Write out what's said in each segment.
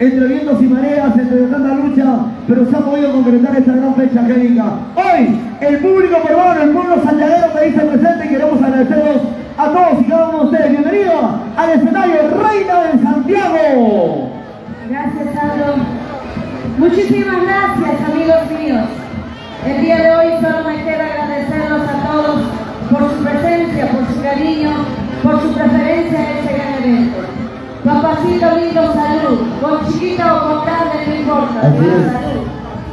entre vientos y mareas, entre tanta lucha, pero se ha podido concretar esta gran fecha, Angélica. Hoy, el público peruano, el pueblo santiaguero me dice presente y queremos agradecerlos a todos y cada uno de ustedes. Bienvenido al escenario Reina de Santiago. Gracias, Sandro. Muchísimas gracias, amigos míos. El día de hoy solo me queda agradecerlos a todos por su presencia, por su cariño, por su preferencia en este gran evento. Papacito lindo, salud. Con chiquita o con grande, no importa. Salud.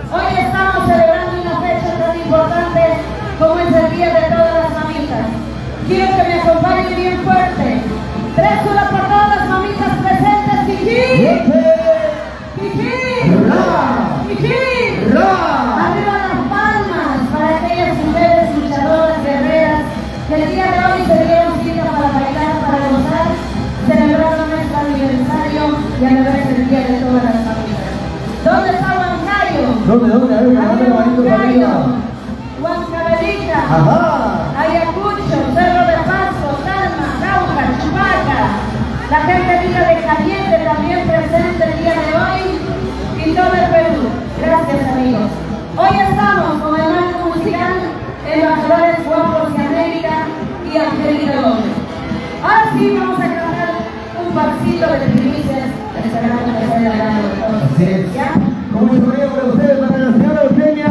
Hoy estamos celebrando una fecha tan importante como es el Día de todas las mamitas. Quiero que me acompañen bien fuerte. 3 solas por todas las mamitas presentes. ¡Kiki! Arriba las palmas para aquellas mujeres luchadoras, guerreras, que el día de hoy se dieron cita para bailar, para gozar, celebrando nuestro aniversario y a la vez el Día de todas las familias. ¿Dónde está Huancayo? ¿Dónde? Huancavelica, Ajá. Ayacucho, Cerro de Paso, Talma, Cauca, Chubaca, la gente viva de Caliente también presente el día de hoy y todo el Perú. Gracias, amigos. Hoy estamos con el marco musical Embajadores Guapos de América y Angélica Gómez. Ahora sí vamos a cantar un pasito de primicias, esperando que sea el grado de todos. ¿Ya? Como un sonido para ustedes, para la señora Eugenia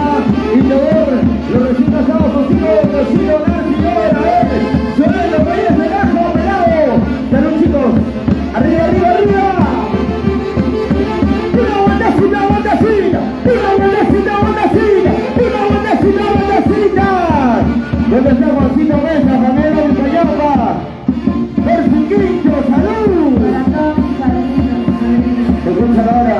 y Teodor, los recién casados contigo, Rocío, Nancy, Gómez, Joel, los reyes de Gajo, pelado. Salud, chicos. Arriba, arriba, arriba. Una vueltecita, vueltecita. Una vueltecita, vueltecita. Una vueltecita, vueltecita. ¿Dónde está Juancito Mesa, Jamero y Cayamba? Persiquincho, salud. Para todos mis padrinos. Se escucha la hora.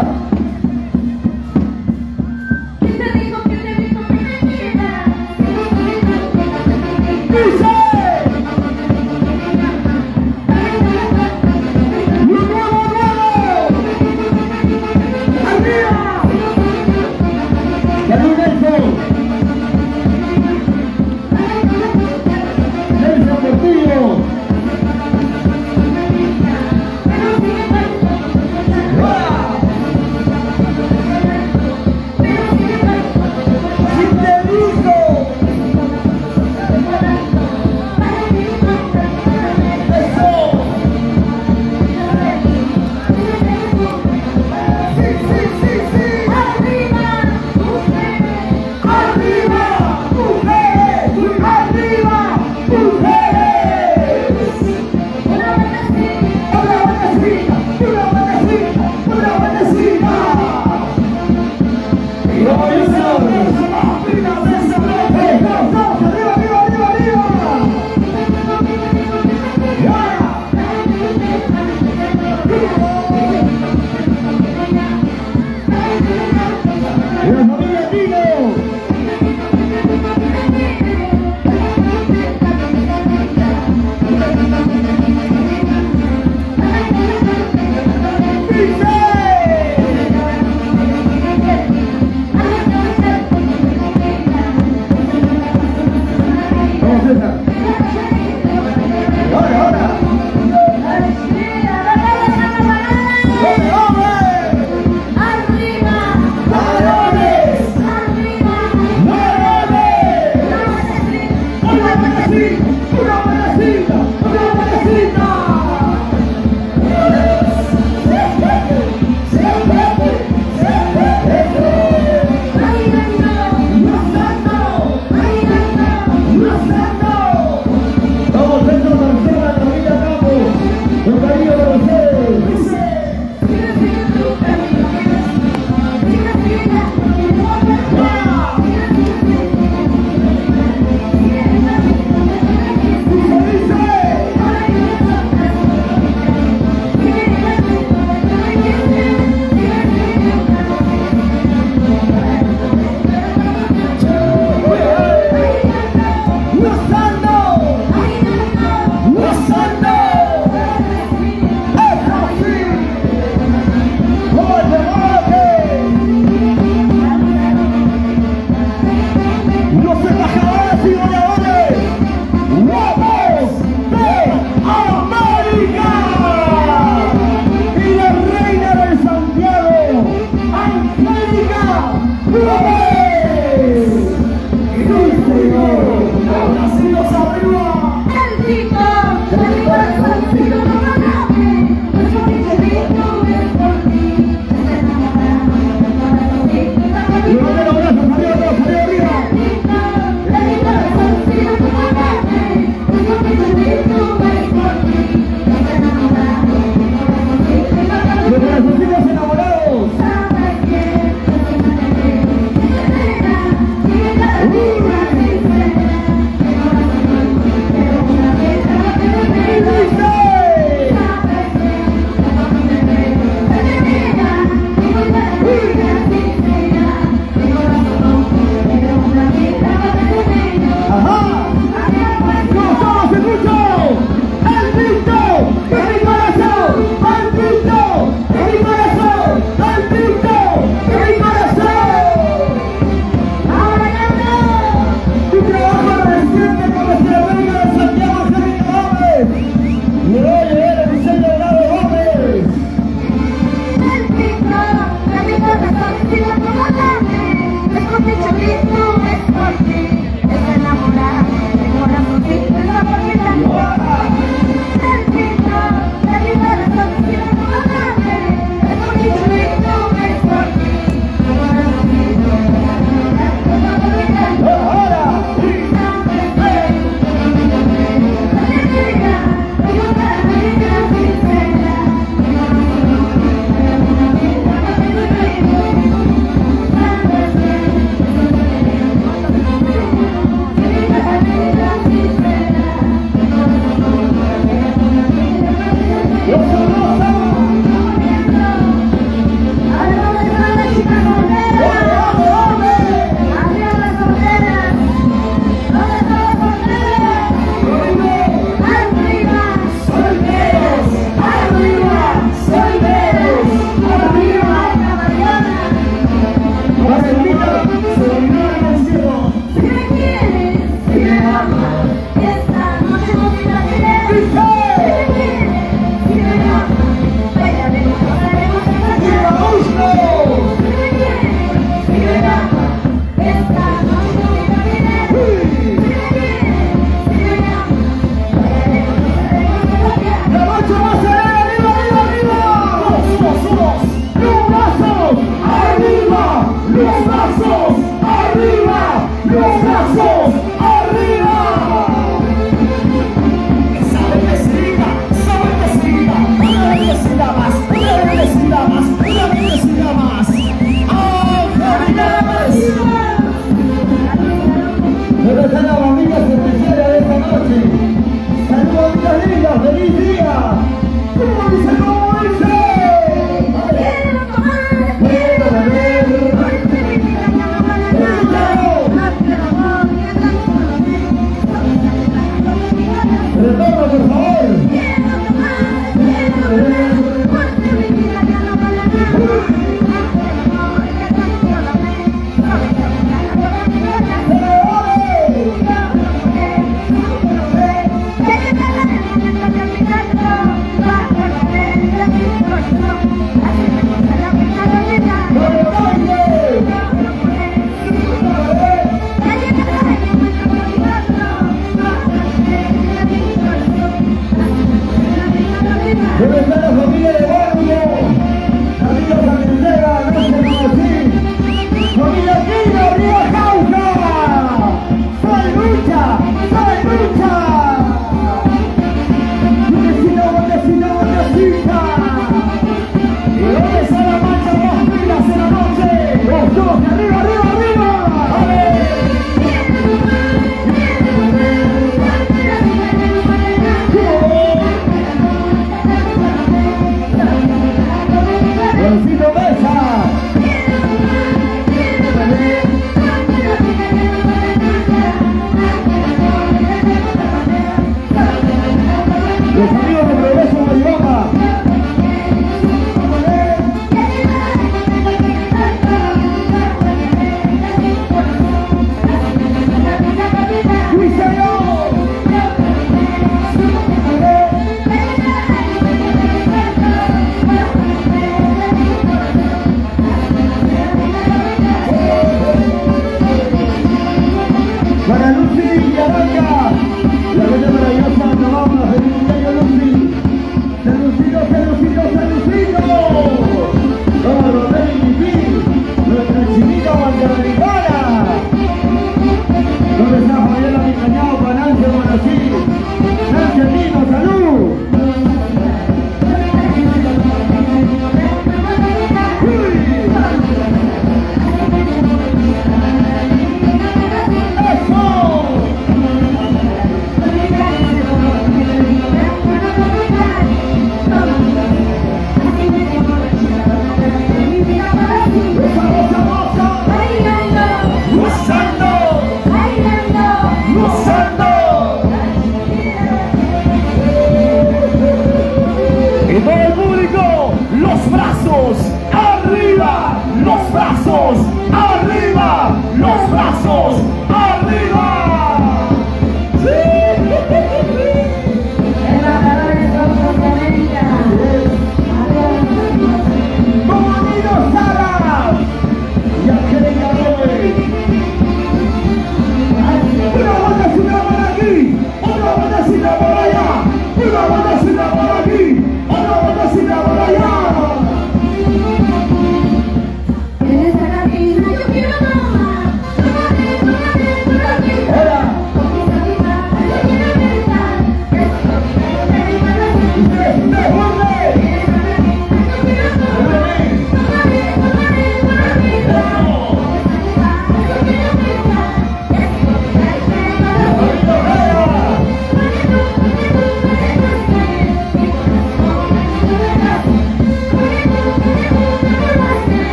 ¡Arriba!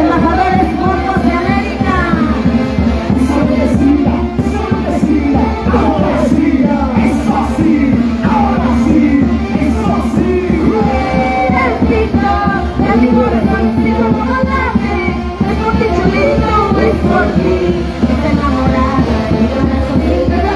Embajadores Grupos de América. El pico de mi corazón se comandante. Es porque chulito es por ti. Estoy enamorada y con eso sí te la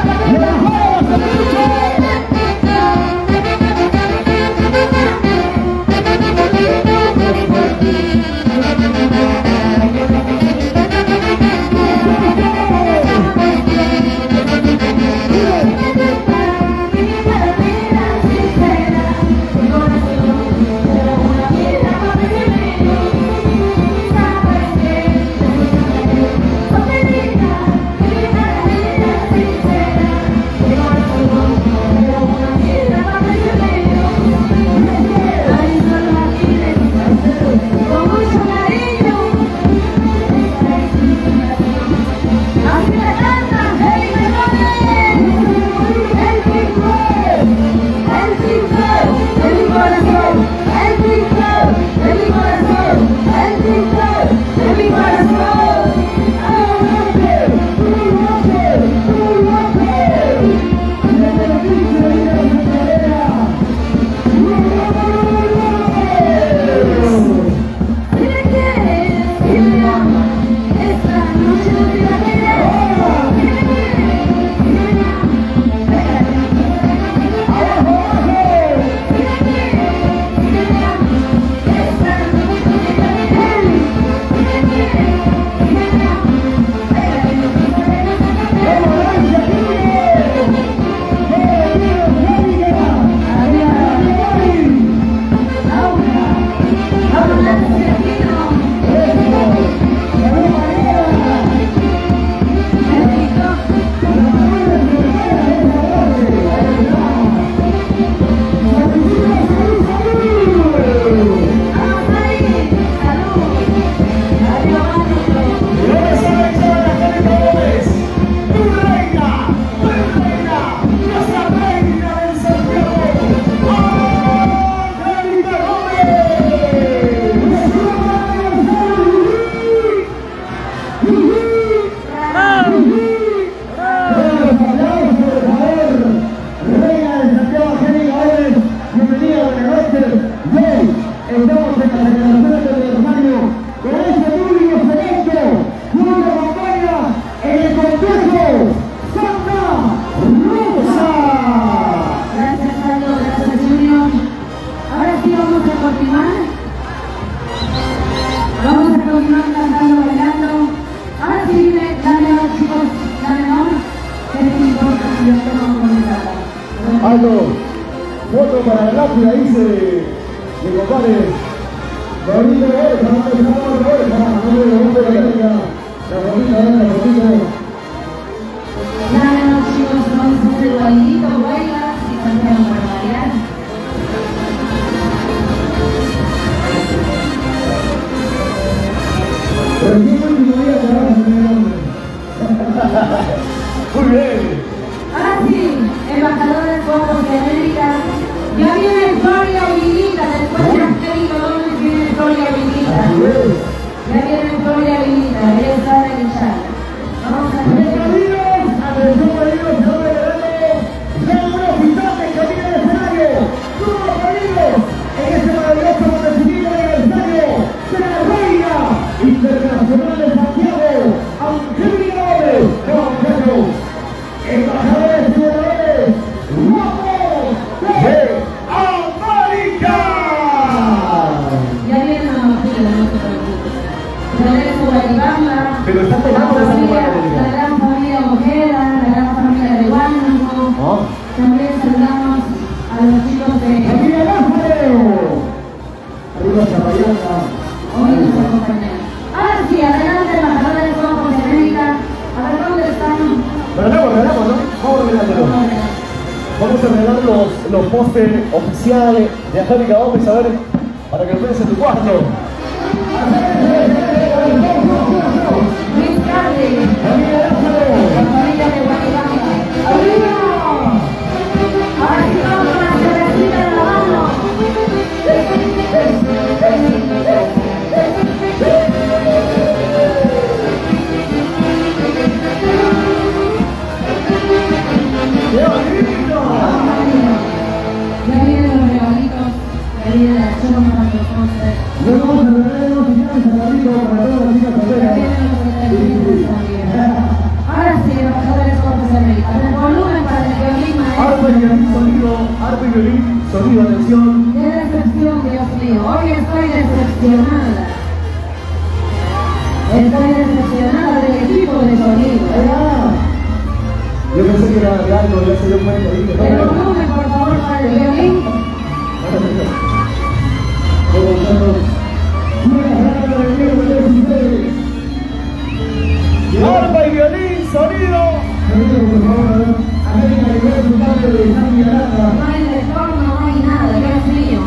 Aldo, foto para la lápida, dice de compadre. Bonito, Nada, chicos, vamos a hacer bailito, bailas y cantamos para bailar. Recién último día te vas a tener nombre. Muy bien. Ahora sí, embajadores Grupos de América. Ya viene Gloria Vilita, después de Angélica Gómez viene Gloria Vilita. Ya viene Gloria Vilita, ella está en el chat. Vamos a ver. Internacional de Santiago, Angélica Gómez, muchachos, embajadores ciudadanos, ¡vamos de América! Ya viene la mochila, no te preocupes. Regreso a Guaribamba, Pero está pegando esa la gran familia Ojeda, la gran familia de Huánuco. También saludamos a los chicos de ¡Arriba Lázaro! ¡Arriba Zapayana! hoy nos acompañan. Ahora sí, adelante, embajadores Grupos de América. A ver dónde están. Regalamos, ¿no? Vamos a regalarlo. Vamos a regalar los pósteres oficiales de Angélica Gómez, a ver, para que lo veas en tu cuarto. Luis Carles, la familia de Guadalajara. Ahora sí vamos a hacer Luego vamos a regalar unos sillones salvaditos para todas las chicas Ya solteras. vienen los entretenimientos también. Ahora sí, embajadores Cortes América. El volumen para el violín maestro. Arpa y violín, sonido, atención. Qué decepción, Dios mío. Hoy estoy decepcionada. Estoy decepcionada del equipo de sonido. Yo pensé que era de algo, ya se dio cuenta. El volumen, por favor, para el violín. Arpa y violín, sonido. No hay retorno, no hay nada, Dios mío.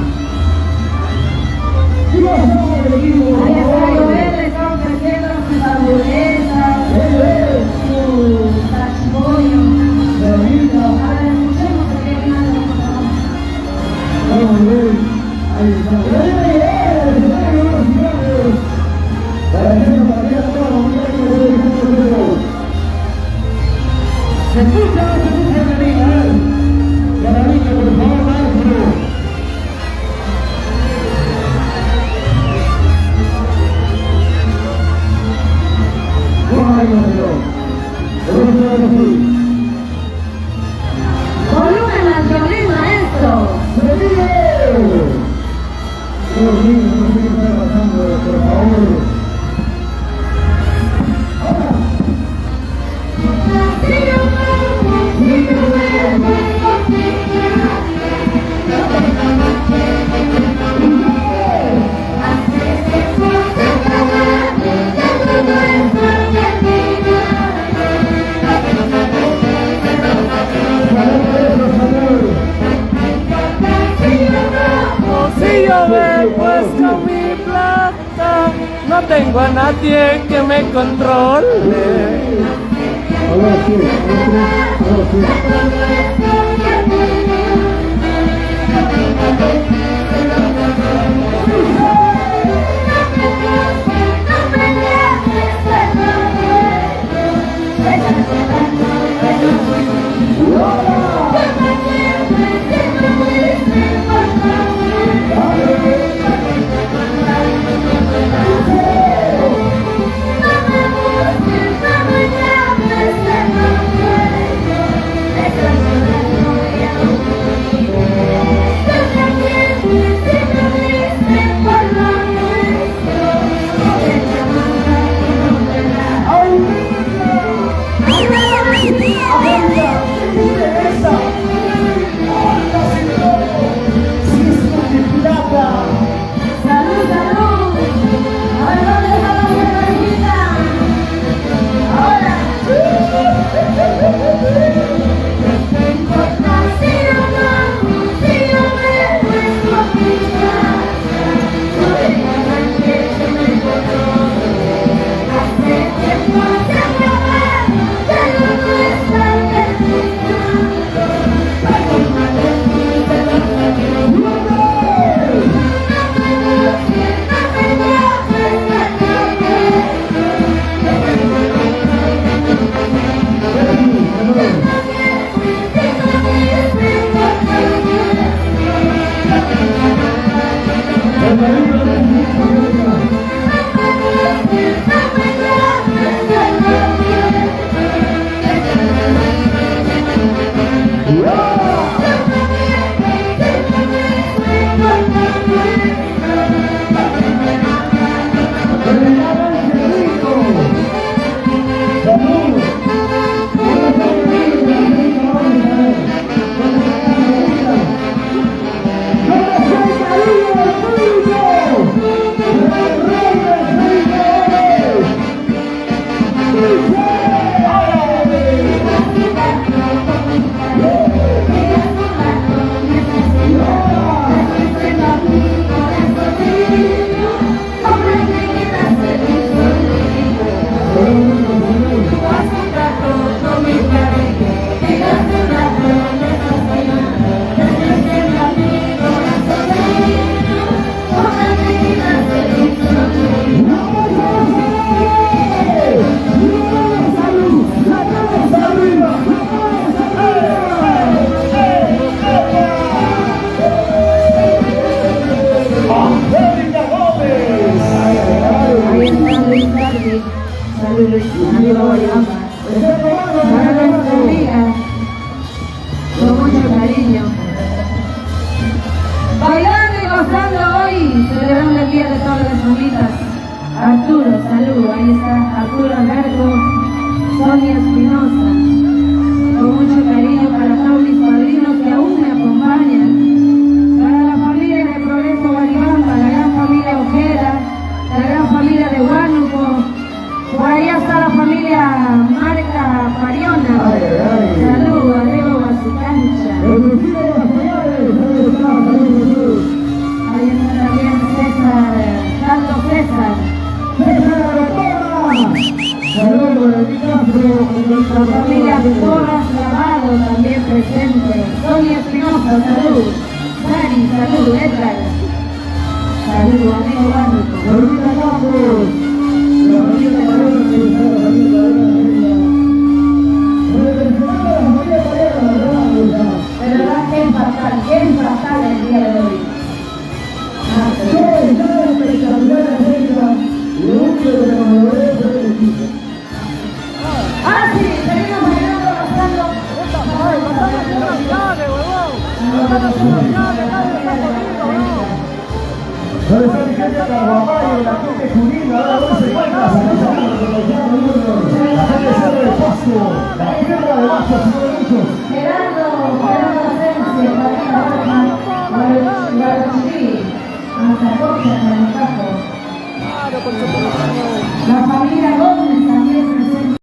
Ahí está Joel, le está ofreciendo sus hamburguesas, sus tachipollos. Ahora escuchemos el violín maestro, por favor. Se escucha, Canarica, por favor, maestro. Volumen al violín maestro. Todos los niños, no sé qué está pasando, por favor. Si yo me he puesto mi plata, no tengo a nadie que me controle. Ahora sí, ahora sí. Bailando y gozando hoy, celebrando el Día de todas las Mamitas. Arturo, salud, ahí está Arturo Alberto, Sonia Espinosa. Con mucho cariño para todos mis padrinos que aún me acompañan. Para la familia de Progreso Guaribamba, la gran familia Ojeda, la gran familia de Huánuco. Por allá está la familia Marca Pariona. Salud, arriba a su cancha. Ahí está también César, Santo César. La familia Torras Lavado también presente. Sonia Espinosa, salud. Dani, salud. Edgar. Salud, amigo Huánuco. De verdad que es fatal el día de hoy. Ah, sí, seguimos bailando, gozando. ¿Dónde está mi gente de Aguamayo, la gente judía? ¿Dónde se encuentra? La gente de Cerro del Pasto, la tierra de Baja, señor Muchos. Gerardo Asensi, Marina Roja, Guarachurí, Anzacocha, Guanajuato. La familia Gómez.